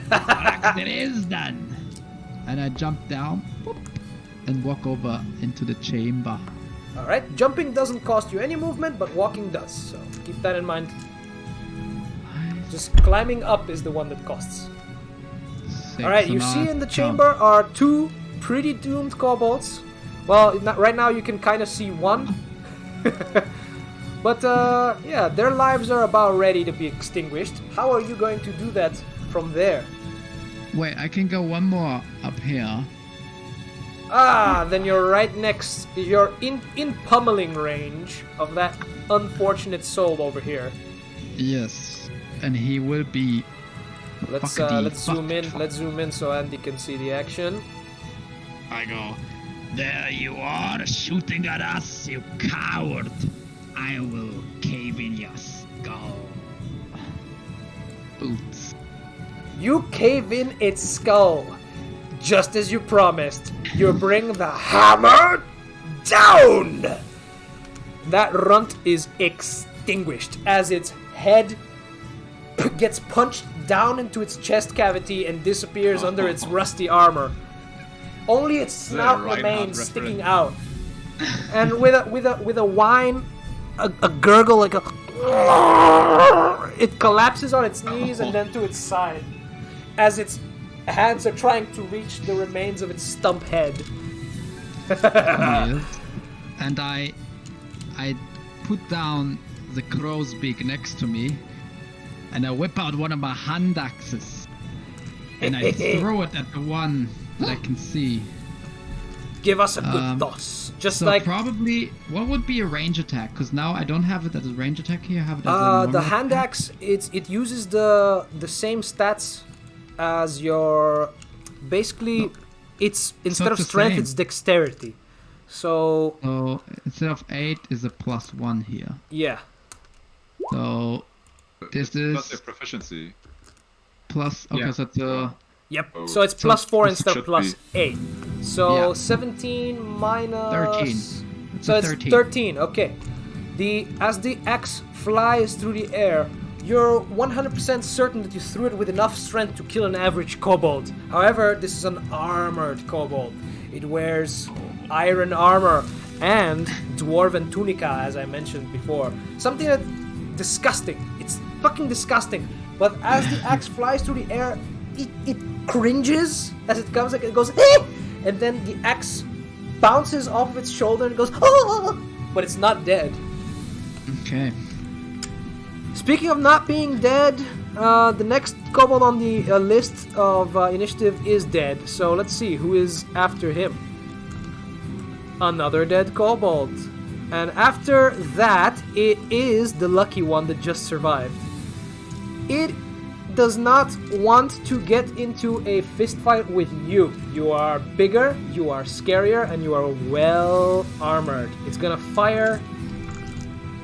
Thrax it is then. And I jump down boop, and walk over into the chamber. Alright, jumping doesn't cost you any movement, but walking does, so keep that in mind. Just climbing up is the one that costs. Alright, you see in the chamber are two pretty doomed kobolds. Well, right now you can kind of see one. But, yeah, their lives are about ready to be extinguished. How are you going to do that from there? Wait, I can go one more up here. Ah, then you're right next. You're in pummeling range of that unfortunate soul over here. Yes, and he will be. Let's zoom in. Let's zoom in so Andy can see the action. I go. There you are, shooting at us, you coward! I will cave in your skull. Boots. You cave in its skull, just as you promised. You bring the hammer down. That runt is extinguished as its head gets punched down into its chest cavity and disappears under its rusty armor. Only its snout remains sticking out, and with a whine, a gurgle, like a, it collapses on its knees and then to its side, as its hands are trying to reach the remains of its stump head. Yes. And I put down the crow's beak next to me, and I whip out one of my hand axes, and I throw it at the one that I can see. Give us a good toss. Just So like probably, what would be a range attack? Because now I don't have it as a range attack here. I have it as a normal the hand attack. axe. It uses the same stats as your. Basically, it's instead of the strength, same. it's dexterity. So So instead of 8 is a +1 here. yeah, So this Plus their is proficiency. plus. Okay, Yeah. so it's yep. Oh, So it's so +4 this instead of should +8. So Yeah. 17 minus 13. So it's 13. 13. Okay. As the axe flies through the air, you're 100% certain that you threw it with enough strength to kill an average kobold. However, this is an armored kobold. It wears iron armor and dwarven tunica, as I mentioned before. Something that's disgusting. It's fucking disgusting. But as the axe flies through the air, it cringes as it comes. Like it goes, eh! And then the axe bounces off of its shoulder and it goes, oh! But it's not dead. okay. Speaking of not being dead, the next kobold on the list of initiative is dead. So let's see who is after him. Another dead kobold. And after that, it is the lucky one that just survived. It does not want to get into a fist fight with you. You are bigger, you are scarier, and you are well armored. It's gonna fire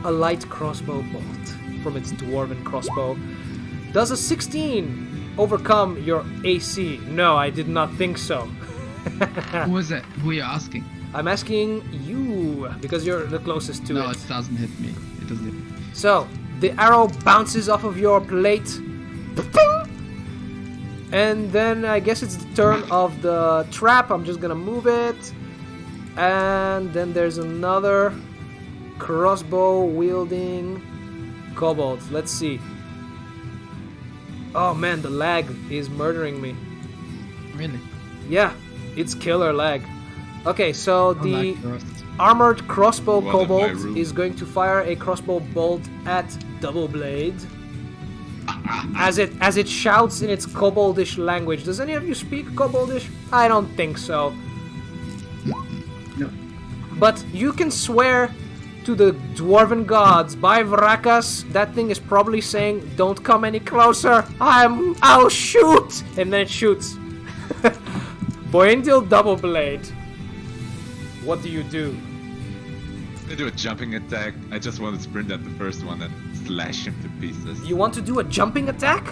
a light crossbow bolt from its dwarven crossbow. Does a 16 overcome your AC? No, I did not think so. Who is it? Who are you asking? I'm asking you because you're the closest to No, it. it doesn't hit me. It doesn't hit me. So, the arrow bounces off of your plate. Ping! And then I guess it's the turn of the trap. I'm just gonna move it. And then there's another crossbow wielding kobold. Let's see. Oh man, the lag is murdering me. Really? Yeah, it's killer lag. Okay, so the Like the rest. armored crossbow One of my kobold rules. is going to fire a crossbow bolt at Double Blade. As it shouts in its koboldish language. Does any of you speak koboldish? I don't think so. No. But you can swear to the dwarven gods. By Vrakas, that thing is probably saying, "Don't come any closer. I'll shoot," and then it shoots. Boindil Double Blade. What do you do? They do a jumping attack. I just want to sprint at the first one and slash him to pieces. You want to do a jumping attack?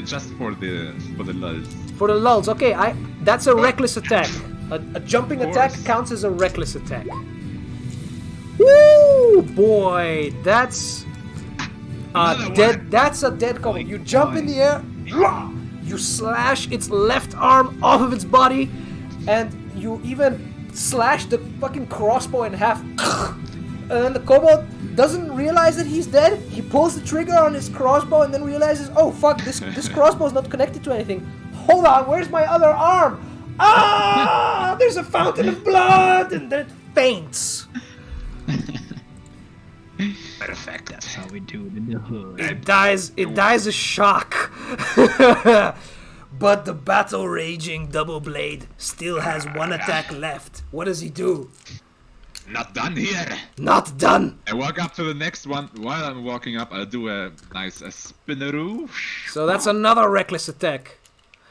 Just for the lulz. For the lulz, okay, that's a reckless attack. A jumping attack course. counts as a reckless attack. Woo, boy, that's Another dead. one. That's a dead kobold. You jump in the air, you slash its left arm off of its body, and you even slash the fucking crossbow in half. And then the kobold doesn't realize that he's dead. He pulls the trigger on his crossbow and then realizes, oh fuck, this crossbow is not connected to anything. Hold on, where's my other arm? Ah, there's a fountain of blood, and then it faints. Perfect. That's how we do it in the hood. It dies a shock. But the battle raging double blade still has one attack left. What does he do? Not done here. Not done. I walk up to the next one. While I'm walking up, I'll do a nice spinneroo. So that's another reckless attack.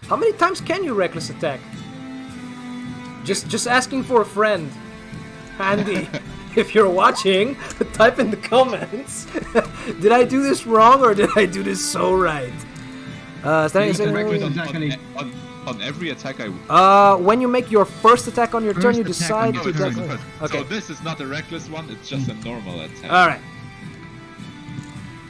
How many times can you reckless attack? Just asking for a friend. Andy, if you're watching, type in the comments. Did I do this wrong or did I do this so right? On every attack I... When you make your first attack on your turn, you First attack on decide your to turn. attack. Okay. So this is not a reckless one, it's just a normal attack. Alright.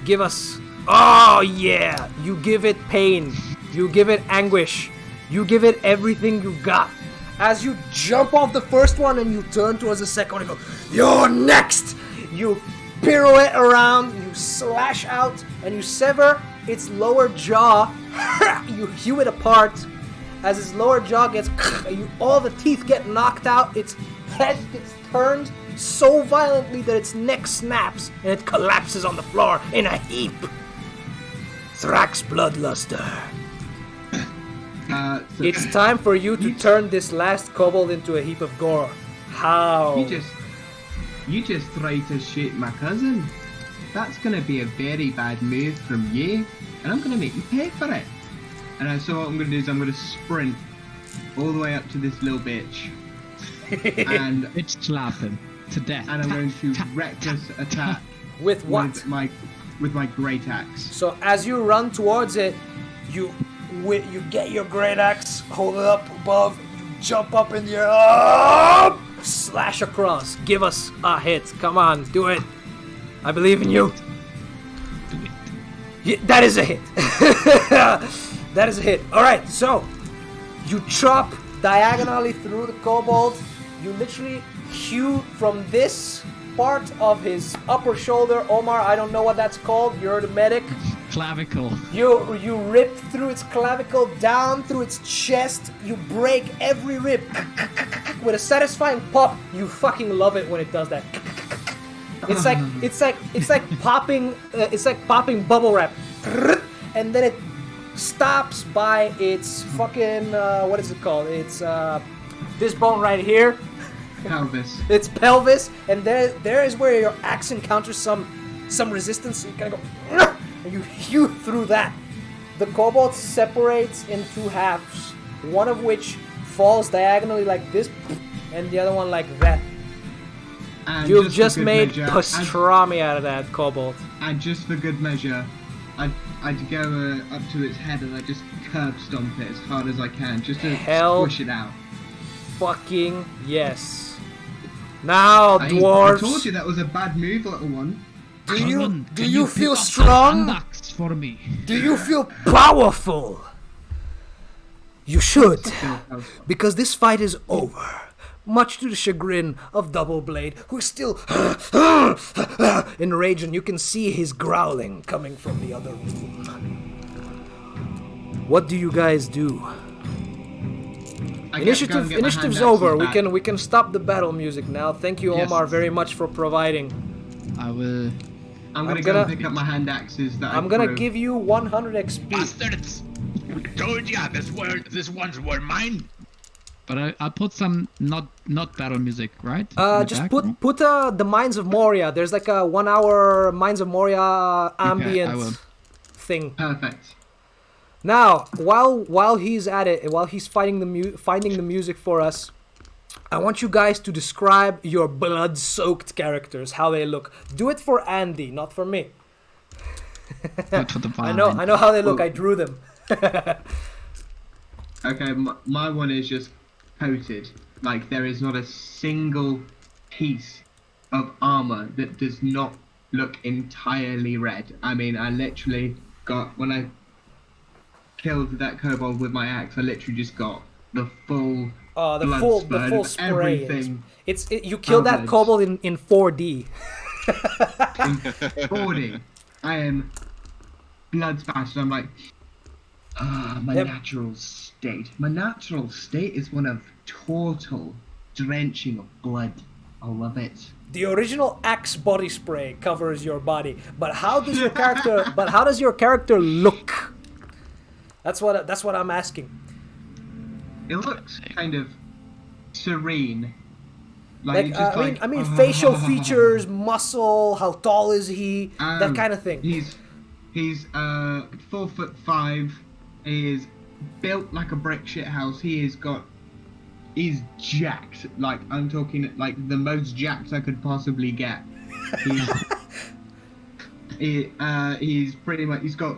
Give us... Oh, yeah! You give it pain. You give it anguish. You give it everything you got. As you jump off the first one and you turn towards the second one and go, you're next! You pirouette around, you slash out, and you sever its lower jaw. You hew it apart. As its lower jaw gets... all the teeth get knocked out. Its head gets turned so violently that its neck snaps and it collapses on the floor in a heap. Thrax Bloodluster. It's time for you to turn this last kobold into a heap of gore. How? You just tried to shoot my cousin. That's gonna be a very bad move from you, and I'm gonna make you pay for it. And so what I'm gonna do is I'm gonna sprint all the way up to this little bitch, and Bitch slap him to death. I'm going to reckless attack With what? with my great axe. So as you run towards it, you get your great axe, hold it up above, you jump up in the air, slash across. Give us a hit. Come on, do it. I believe in you. Do it. Yeah, that is a hit. That is a hit. All right, so you chop diagonally through the kobold. You literally hew from this part of his upper shoulder. Omar, I don't know what that's called. You're the medic. Clavicle. You rip through its clavicle, down through its chest. You break every rib with a satisfying pop. You fucking love it when it does that. It's like popping bubble wrap, and then it stops by its fucking what is it called? It's this bone right here. Pelvis. It's pelvis, and there is where your axe encounters some resistance. So you kind of go, and you hew through that. The kobold separates in two halves, one of which falls diagonally like this, and the other one like that. And You've for just good made measure, pastrami out of that kobold. and just for good measure, I'd go up to its head and I just curb stomp it as hard as I can, just to Hell. squish it out. Fucking yes. Now, I dwarves, told you that was a bad move, little one. do Cousin, you can feel pick up that strong? hand axe for me? Do you feel powerful? You should, because this fight is over. Much to the chagrin of Double Blade, who's still enraged, and you can see his growling coming from the other room. What do you guys do? I guess go and get my Initiative's hand over. axes back. We can stop the battle music now. Thank you, Yes. Omar, very much for providing. I will. I'm gonna pick up my hand axes that I'm I gonna threw. give you 100 XP. Bastards! I told ya, this ones were mine. But I'll put some not battle music, right? In the Just back, put no? put the Mines of Moria. There's like a 1 hour Mines of Moria ambient I will. thing. Perfect. Now, while he's at it, while he's finding the music for us, I want you guys to describe your blood-soaked characters, how they look. Do it for Andy, not for me. Good for the I know how they look. I drew them. Okay, my one is just coated. Like, there is not a single piece of armor that does not look entirely red. I mean, I literally got, when I killed that kobold with my axe, I literally just got the full The blood full spurt of spray. everything. You killed that covered. kobold in 4D. In 40. I am blood spattered. I'm like, my Yep. natural state. My natural state is one of total drenching of blood. I love it. The original axe body spray covers your body, but how does your character? But how does your character look? That's what I'm asking. It looks kind of serene. Like, it's just I mean, facial features, muscle. How tall is he? That kind of thing. He's 4'5". He is built like a brick shit house. He's jacked. Like, I'm talking like the most jacked I could possibly get. He's pretty much, he's got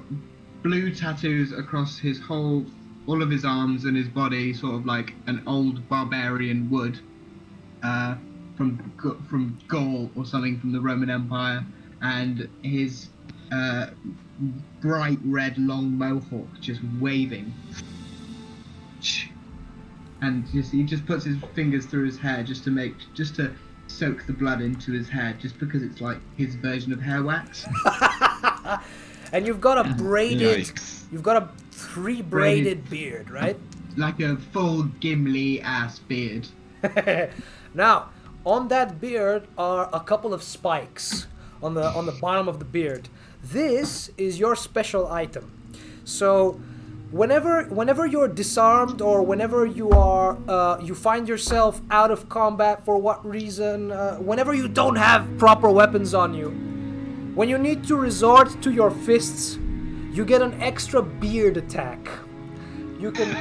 blue tattoos across all of his arms and his body, sort of like an old barbarian would, from Gaul or something, from the Roman Empire, and his bright red long mohawk just waving, and he just puts his fingers through his hair just to soak the blood into his hair, just because it's like his version of hair wax. And you've got a braided, Yikes. you've got a 3 braided beard, right? Like a full Gimli ass beard. Now, on that beard are a couple of spikes on the bottom of the beard. This is your special item. So, whenever you're disarmed, or whenever you find yourself out of combat for what reason, whenever you don't have proper weapons on you, when you need to resort to your fists, you get an extra beard attack. You can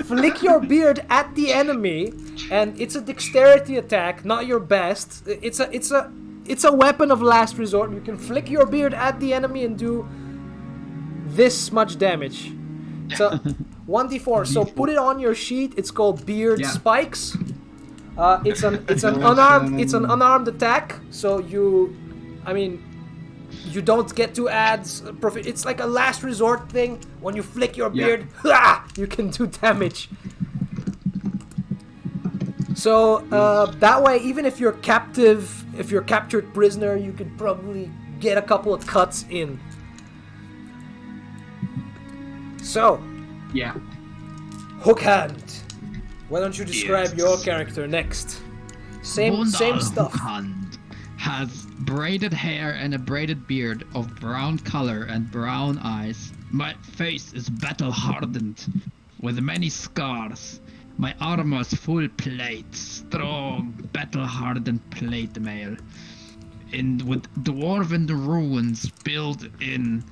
flick your beard at the enemy, and it's a dexterity attack, not your best. It's a weapon of last resort. You can flick your beard at the enemy and do this much damage. So 1d4. So put it on your sheet. It's called Beard Spikes. It's an unarmed attack. So you don't get to add profit. It's like a last resort thing. When you flick your beard, you can do damage. So that way, even if you're captured prisoner, you could probably get a couple of cuts in. So, Yeah. Hook Hand. Why don't you describe your character next? Same stuff. Hookhand has braided hair and a braided beard of brown color and brown eyes. My face is battle hardened with many scars. My armor is full plate, strong, battle hardened plate mail, and with dwarven runes built in,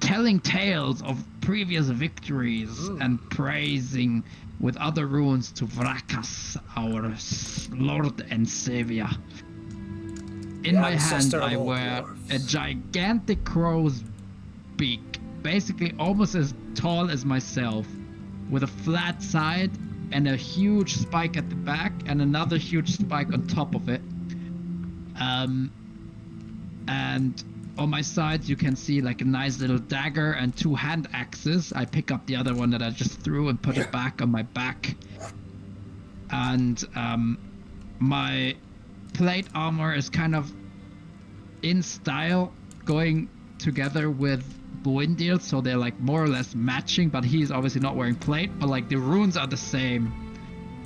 telling tales of previous victories and praising with other runes to Vrakas, our Lord and Savior. In my hand I wear a gigantic crow's beak, basically almost as tall as myself, with a flat side and a huge spike at the back and another huge spike on top of it. And on my sides you can see like a nice little dagger and 2 hand axes. I pick up the other one that I just threw and put it back on my back. And my plate armor is kind of in style, going together with Boindil, so they're like more or less matching, but he's obviously not wearing plate, but like the runes are the same,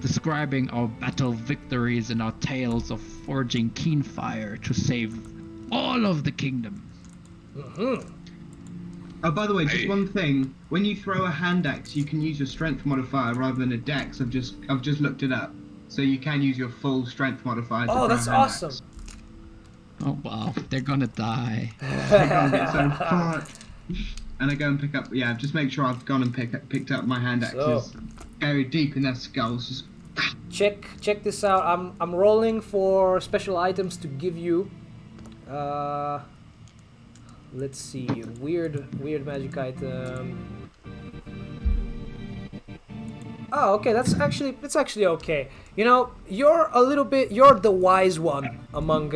describing our battle victories and our tales of forging keen fire to save all of the kingdom. Oh, by the way, just Hey. one thing. When you throw a hand axe, you can use your strength modifier rather than a dex. I've just looked it up. So you can use your full strength modifier to Oh, throw that's a hand awesome. axe. Oh wow, they're gonna die. I go and get so fuck. And I go and pick up, just make sure I've gone and picked up my hand axes. So. Buried deep in their skulls, just Check this out. I'm rolling for special items to give you. Let's see. Weird magic item. Oh, okay. That's actually okay. You know, you're the wise one among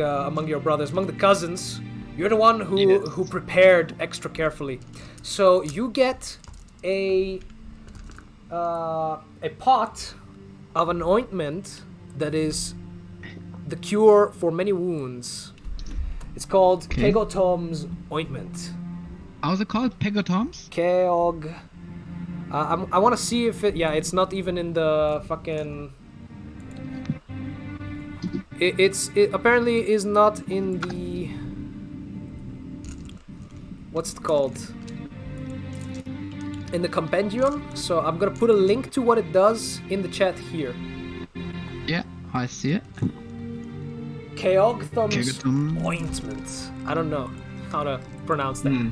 your brothers, among the cousins. You're the one who prepared extra carefully. So you get a pot of an ointment that is the cure for many wounds. It's called Pegotom's ointment. How's it called? Pegotom's? Keog. I want to see if it. Yeah, it's not even in the fucking. It apparently is not in the. What's it called? In the compendium. So I'm gonna put a link to what it does in the chat here. Yeah, I see it. Keogthum's ointment. I don't know how to pronounce that.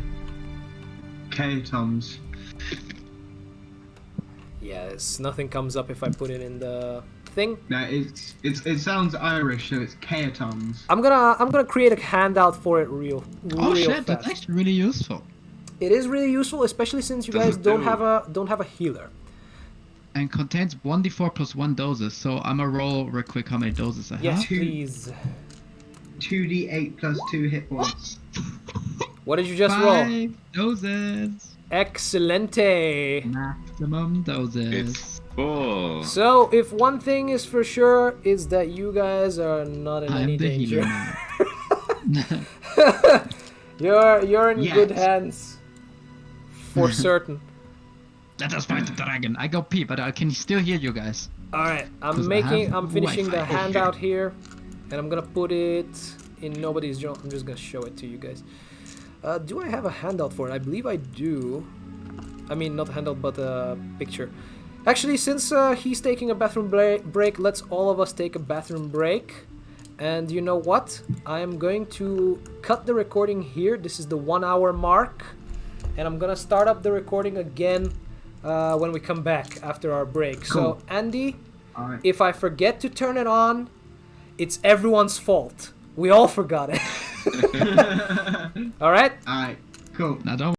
K-Toms. Yes, nothing comes up if I put it in the thing. No, it sounds Irish, so it's K-Toms. I'm gonna create a handout for it real Oh shit, fast. that's actually really useful. It is really useful, especially since you guys don't have a healer. And contains 1d4 plus 1 doses, so I'm gonna roll real quick how many doses I have. Yes, please. 2d8 plus 2 hit points. What did you just roll? 5 doses. Excelente. Maximum doses. It's full. So, if one thing is for sure, is that you guys are not in any I'm the danger. healer now. You're in Yes. good hands. For certain. Let us fight the dragon. I go pee, but I can still hear you guys. Alright, 'Cause I have I'm finishing the Wi-Fi. handout here, and I'm gonna put it in nobody's journal. I'm just gonna show it to you guys. Do I have a handout for it? I believe I do. I mean, not a handout, but a picture. Actually, since he's taking a bathroom break, let's all of us take a bathroom break. And you know what? I am going to cut the recording here. This is the 1 hour mark. And I'm gonna start up the recording again when we come back after our break. Cool. So, Andy, Alright. if I forget to turn it on, it's everyone's fault. We all forgot it. All right? Alright, cool. Now don't